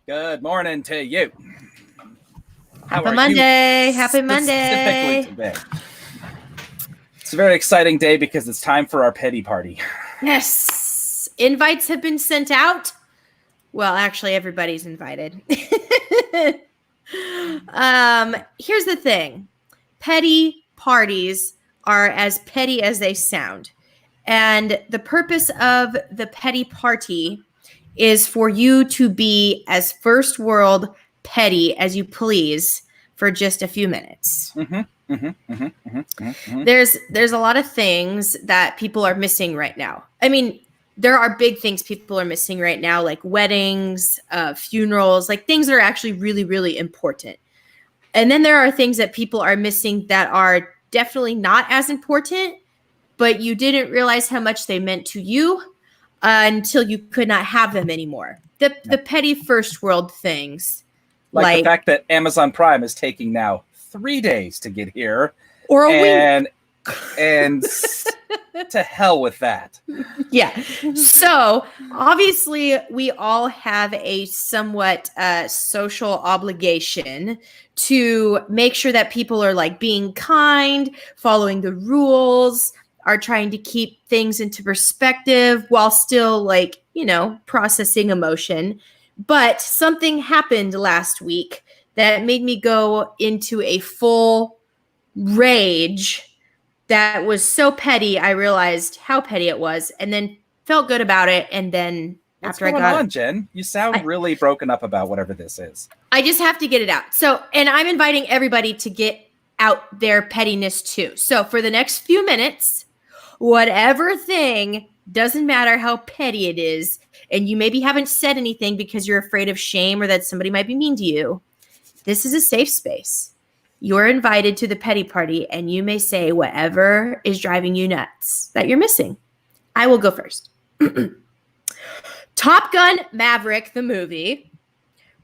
Good morning to you. Happy Monday. Happy Monday. Today? It's a very exciting day because it's time for our petty party. Yes. Invites have been sent out. Well, actually, everybody's invited. Here's the thing. Petty parties are as petty as they sound. And the purpose of the petty party is for you to be as first world petty as you please for just a few minutes. There's a lot of things that people are missing right now. I mean, there are big things people are missing right now, like weddings, funerals, like things that are actually really, really important. And then there are things that people are missing that are definitely not as important, but you didn't realize how much they meant to you until you could not have them anymore. The petty first world things. Like the fact that Amazon Prime is taking now 3 days to get here. Or a week. And to hell with that. Yeah. So obviously we all have a somewhat social obligation to make sure that people are like being kind, following the rules, are trying to keep things into perspective while still like, processing emotion. But something happened last week that made me go into a full rage that was so petty, I realized how petty it was and then felt good about it. And then What's going on, Jen? You sound really broken up about whatever this is. I just have to get it out. So, and I'm inviting everybody to get out their pettiness too. So for the next few minutes, whatever thing, doesn't matter how petty it is, and you maybe haven't said anything because you're afraid of shame or that somebody might be mean to you, this is a safe space. You're invited to the petty party, and you may say whatever is driving you nuts that you're missing. I will go first. Top Gun Maverick, the movie,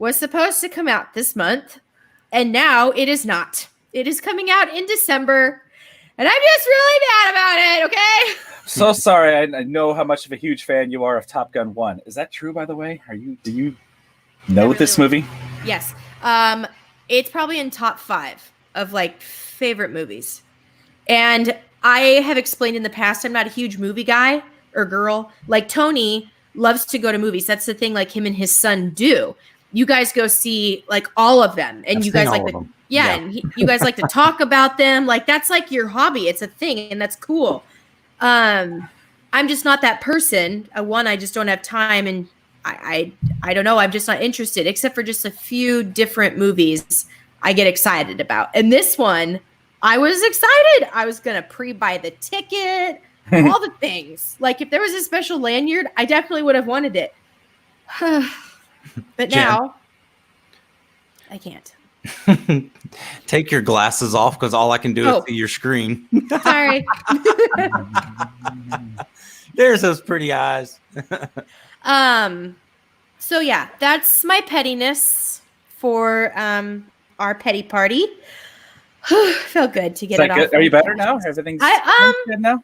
was supposed to come out this month, and now it is not. It is coming out in December, and I'm just really mad about it, okay? So sorry. I know how much of a huge fan you are of Top Gun 1. Is that true, by the way? Do you know this movie? Yes. It's probably in top 5 of like favorite movies. And I have explained in the past, I'm not a huge movie guy or girl. Like Tony loves to go to movies. That's the thing like him and his son do. You guys go see like all of them. And you guys like to, and you guys like to talk about them. Like that's like your hobby. It's a thing and that's cool. I'm just not that person. I just don't have time and I don't know. I'm just not interested, except for just a few different movies I get excited about. And this one, I was excited. I was going to pre-buy the ticket, all the things. Like if there was a special lanyard, I definitely would have wanted it. But now, I can't. Take your glasses off because all I can do is see your screen. Sorry. There's those pretty eyes. So yeah, that's my pettiness for our petty party. Felt good to get it off. Good? Are you better now? Everything's good now?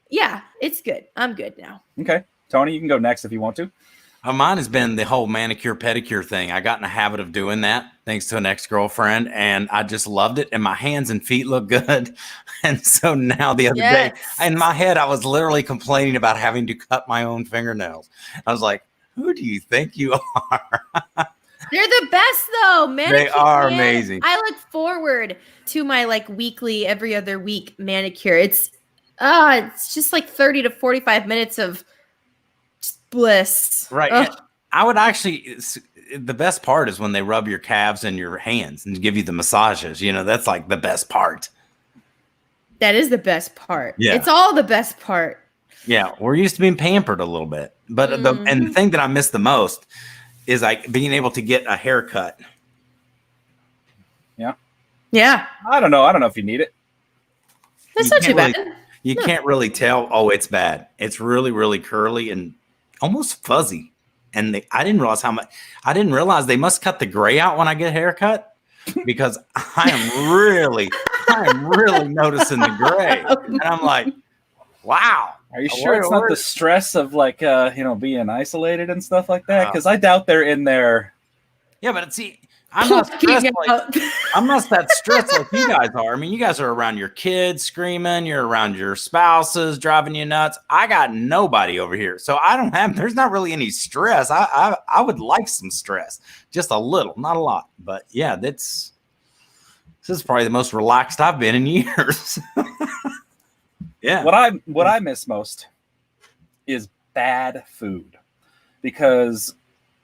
Yeah, it's good. I'm good now. Okay. Tony, you can go next if you want to. Mine has been the whole manicure pedicure thing. I got in the habit of doing that thanks to an ex-girlfriend, and I just loved it. And my hands and feet look good. And so now the other day, in my head, I was literally complaining about having to cut my own fingernails. I was like, who do you think you are? They're the best though, man. They are amazing. I look forward to my like weekly, every other week manicure. It's just like 30 to 45 minutes of bliss. Right. I would actually, the best part is when they rub your calves and your hands and give you the massages. That's like the best part. That is the best part. Yeah. It's all the best part. Yeah. We're used to being pampered a little bit. But the thing that I miss the most is like being able to get a haircut. Yeah. Yeah. I don't know if you need it. That's not too bad. You can't really tell. Oh, it's bad. It's really, really curly and almost fuzzy. And I didn't realize how much. I didn't realize they must cut the gray out when I get a haircut because I am really noticing the gray. And I'm like, wow. Are you sure it's not the stress of like being isolated and stuff like that? Because I doubt they're in there Yeah, but see, I'm not stressed I'm not that stressed like you guys are. I mean, you guys are around your kids screaming, you're around your spouses driving you nuts. I got nobody over here. So there's not really any stress. I would like some stress. Just a little, not a lot. But yeah, this is probably the most relaxed I've been in years. Yeah. What I miss most is bad food, because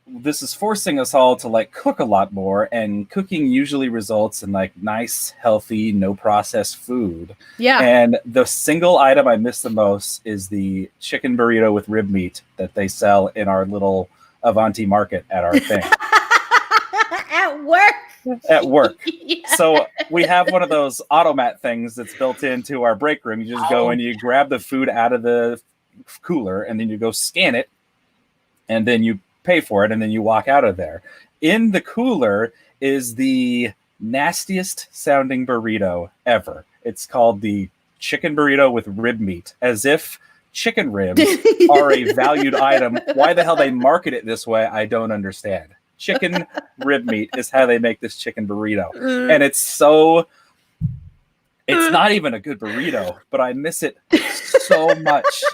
this is forcing us all to like cook a lot more, and cooking usually results in like nice, healthy, no processed food. Yeah. And the single item I miss the most is the chicken burrito with rib meat that they sell in our little Avanti market at our thing. At work. At work. Yeah. So we have one of those automat things that's built into our break room. You just go and you grab the food out of the cooler, and then you go scan it, and then you pay for it, and then you walk out of there. In the cooler is the nastiest sounding burrito ever. It's called the chicken burrito with rib meat, as if chicken ribs are a valued item. Why the hell they market it this way, I don't understand. Chicken rib meat is how they make this chicken burrito. And it's not even a good burrito, but I miss it so much.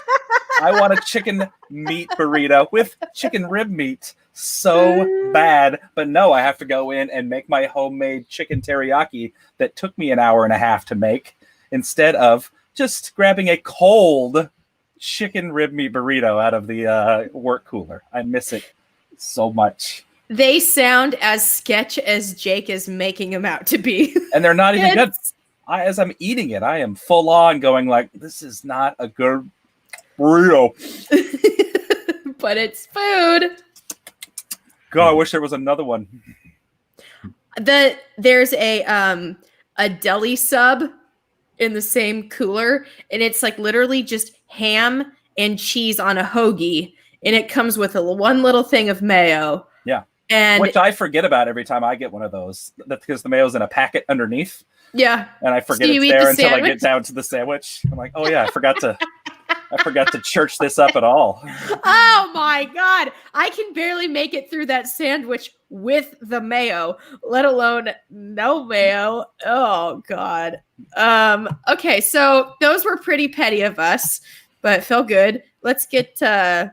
I want a chicken meat burrito with chicken rib meat so bad. But no, I have to go in and make my homemade chicken teriyaki that took me an hour and a half to make, instead of just grabbing a cold chicken rib meat burrito out of the work cooler. I miss it so much. They sound as sketch as Jake is making them out to be. And they're not even good. As I'm eating it, I am full on going like, this is not a good burrito. But it's food. God, I wish there was another one. There's a deli sub in the same cooler, and it's like literally just ham and cheese on a hoagie, and it comes with one little thing of mayo. Yeah. And which I forget about every time I get one of those. That's because the mayo's in a packet underneath. Yeah. And I forget it's there until I get down to the sandwich. I'm like, oh yeah, I forgot to church this up at all. Oh my God. I can barely make it through that sandwich with the mayo, let alone no mayo. Oh God. Okay, so those were pretty petty of us, but felt good. Let's get some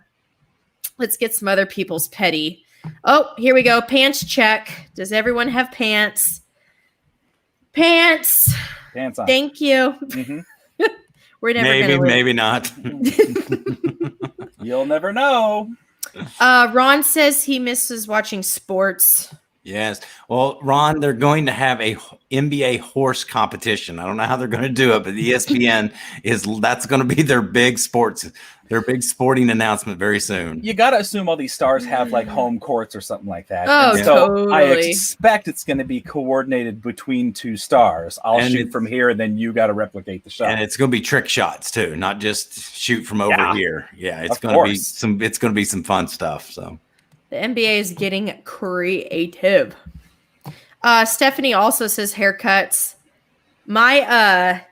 other people's petty. Oh, here we go. Pants check. Does everyone have pants? Pants on. Thank you. Mm-hmm. We're never maybe not. You'll never know. Ron says he misses watching sports. Yes. Well, Ron, they're going to have a NBA horse competition. I don't know how they're going to do it, but the ESPN that's going to be their big sporting announcement very soon. You got to assume all these stars have like home courts or something like that. Oh, and so totally. I expect it's going to be coordinated between two stars. I'll shoot from here, and then you got to replicate the shot. And it's going to be trick shots too, not just shoot from over here. Yeah, it's going to be some fun stuff. So the NBA is getting creative. Stephanie also says haircuts. My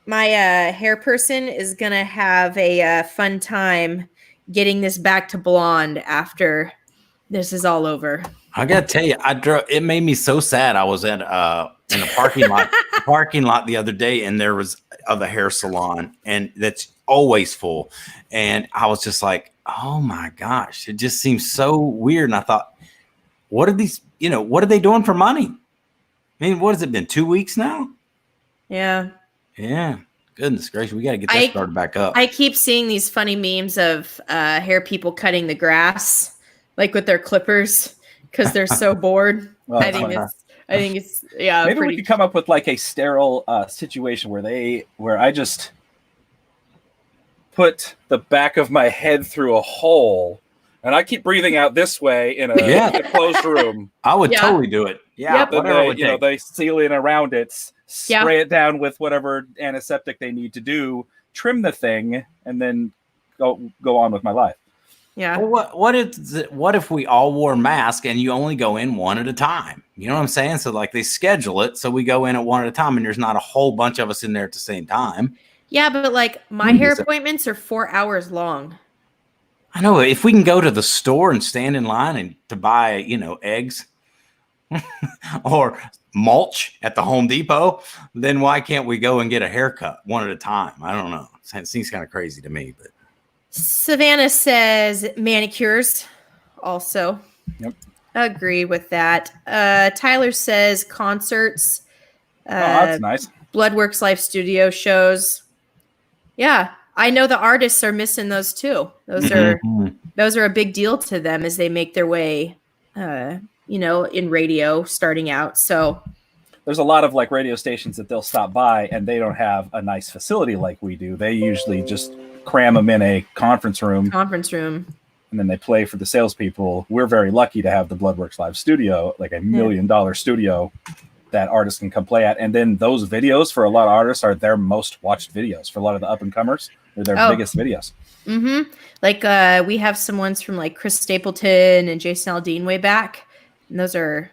hair person is going to have a fun time getting this back to blonde after this is all over. I got to tell you, it made me so sad. I was at in a parking lot the other day, and there was a hair salon, and that's always full. And I was just like, oh my gosh, it just seems so weird. And I thought, what are they doing for money? I mean, what has it been, 2 weeks now? Yeah. Yeah. Goodness gracious, we got to get that started back up. I keep seeing these funny memes of hair people cutting the grass, like with their clippers, because they're so bored. Well, I think it's yeah. Maybe we could come up with like a sterile situation where I just put the back of my head through a hole, and I keep breathing out this way in a closed room. I would totally do it. Yeah, yep. They seal in around it, spray it down with whatever antiseptic they need to do, trim the thing, and then go on with my life. Yeah. Well, what if we all wore masks and you only go in one at a time? You know what I'm saying? So like they schedule it so we go in at one at a time, and there's not a whole bunch of us in there at the same time. Yeah, but like my hair appointments are 4 hours long. I know. If we can go to the store and stand in line and to buy, eggs, or mulch at the Home Depot, then why can't we go and get a haircut one at a time? I don't know. It seems kind of crazy to me, but Savannah says manicures also. Yep. Agree with that. Tyler says concerts. That's nice. Bloodworks Life Studio shows. Yeah, I know the artists are missing those too. Those are a big deal to them as they make their way, in radio starting out. So there's a lot of like radio stations that they'll stop by and they don't have a nice facility like we do. They usually just cram them in a conference room. And then they play for the salespeople. We're very lucky to have the Bloodworks Live studio, like $1 million studio that artists can come play at. And then those videos for a lot of artists are their most watched videos. For a lot of the up and comers, they're their biggest videos. Mm-hmm. Like we have some ones from like Chris Stapleton and Jason Aldean way back. And those are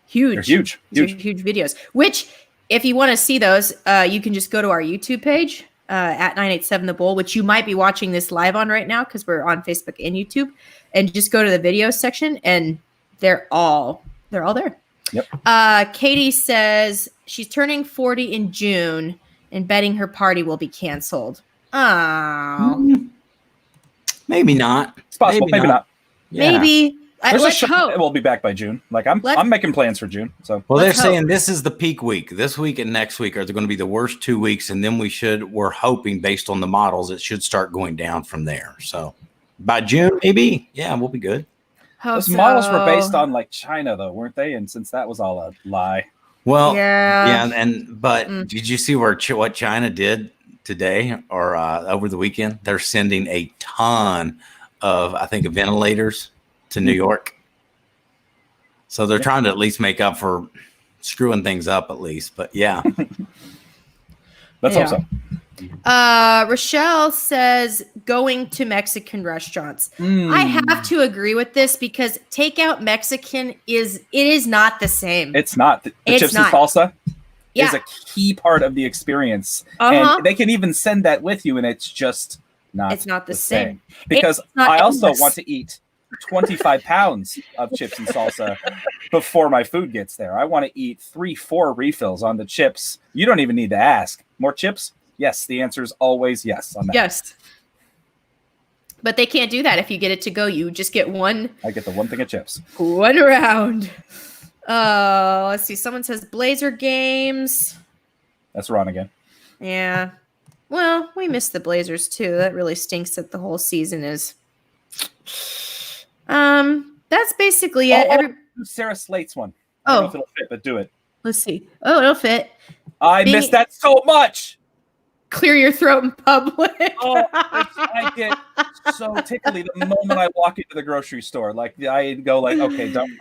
huge. They're huge. Huge videos. Which, if you want to see those, you can just go to our YouTube page at 987 The Bull, which you might be watching this live on right now because we're on Facebook and YouTube. And just go to the video section, and they're all there. Yep. Katie says she's turning 40 in June, and betting her party will be canceled. Oh, maybe not. It's possible. Maybe not. Yeah. Maybe. Let's hope. We'll be back by June. Like I'm making plans for June. So they're saying this is the peak week. This week and next week are going to be the worst 2 weeks, and then we're hoping based on the models it should start going down from there. So by June, maybe, we'll be good. Those models were based on like China, though, weren't they? And since that was all a lie. Well, but did you see what China did today or over the weekend? They're sending a ton of, I think, ventilators to New York. So they're trying to at least make up for screwing things up at least. But let's hope so. Rochelle says going to Mexican restaurants. I have to agree with this because takeout Mexican is not the same. It's not. The chips and salsa is a key part of the experience. And they can even send that with you, and it's just not. It's not the same. Because I also want to eat 25 pounds of chips and salsa before my food gets there. I want to eat 3-4 refills on the chips. You don't even need to ask. More chips? Yes, the answer is always yes on that. Yes. But they can't do that if you get it to go. You just get one. I get the one thing of chips. One round. Let's see. Someone says Blazer games. That's Ron again. Yeah. Well, we missed the Blazers too. That really stinks that the whole season is. That's basically it. Sarah Slate's one. I don't know if it'll fit, but do it. Let's see. Oh, it'll fit. I missed that so much. Clear your throat in public. I get so tickly the moment I walk into the grocery store. Like I go like, okay, don't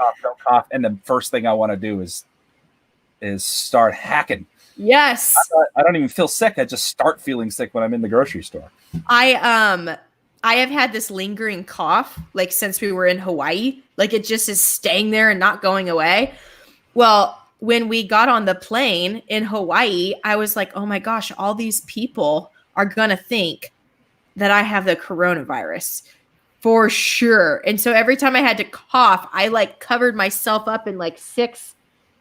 cough. And the first thing I want to do is start hacking. Yes. I don't even feel sick. I just start feeling sick when I'm in the grocery store. I have had this lingering cough like since we were in Hawaii. Like it just is staying there and not going away. Well, when we got on the plane in Hawaii, I was like, oh my gosh, all these people are going to think that I have the coronavirus for sure. And so every time I had to cough, I like covered myself up in like 6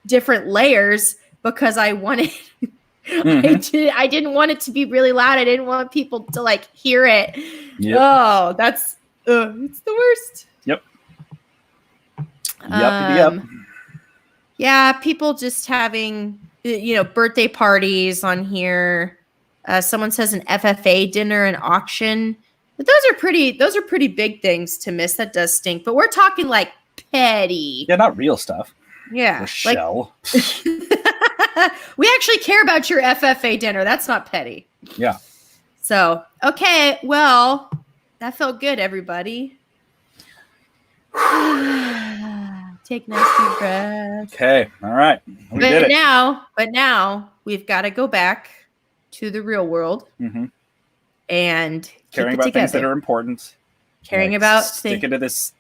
different layers because I wanted, I didn't want it to be really loud. I didn't want people to like hear it. Yep. Oh, it's the worst. Yep. Yep. Yeah, people just having, birthday parties on here. Someone says an FFA dinner and auction. But those are pretty big things to miss. That does stink. But we're talking like petty. Yeah, not real stuff. Yeah. Rochelle. We actually care about your FFA dinner. That's not petty. Yeah. So, okay. Well, that felt good, everybody. Take nice deep breaths. Okay. All right. We did it. But now we've got to go back to the real world and caring about things that are important. Caring about sticking to this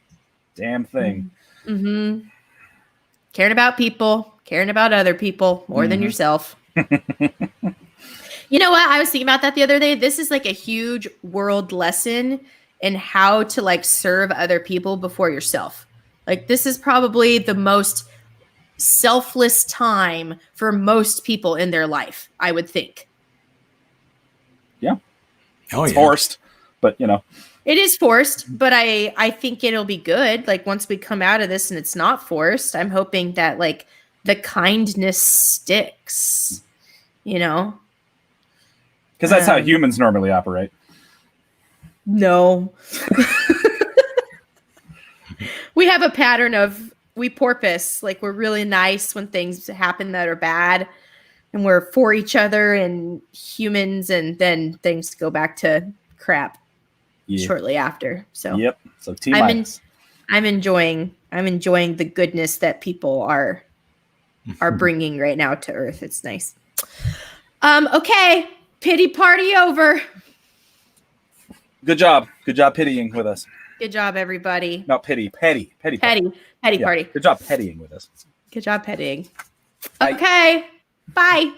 damn thing. Mm-hmm. Caring about people, caring about other people more than yourself. You know what? I was thinking about that the other day. This is like a huge world lesson in how to like serve other people before yourself. Like this is probably the most selfless time for most people in their life, I would think. Yeah. Oh, It's yeah. forced, but you know. It is forced, but I think it'll be good. Like once we come out of this and it's not forced, I'm hoping that like the kindness sticks, you know? Because that's how humans normally operate. No. We have a pattern of we porpoise, like we're really nice when things happen that are bad and we're for each other and humans, and then things go back to crap shortly after. So yep. So T-minus. I'm enjoying the goodness that people are bringing right now to Earth. It's nice. Okay, pity party over. Good job pitying with us. Good job, everybody. Not pity, petty Petty yeah. party. Good job pettying with us. Good job pettying. Bye. Okay, bye.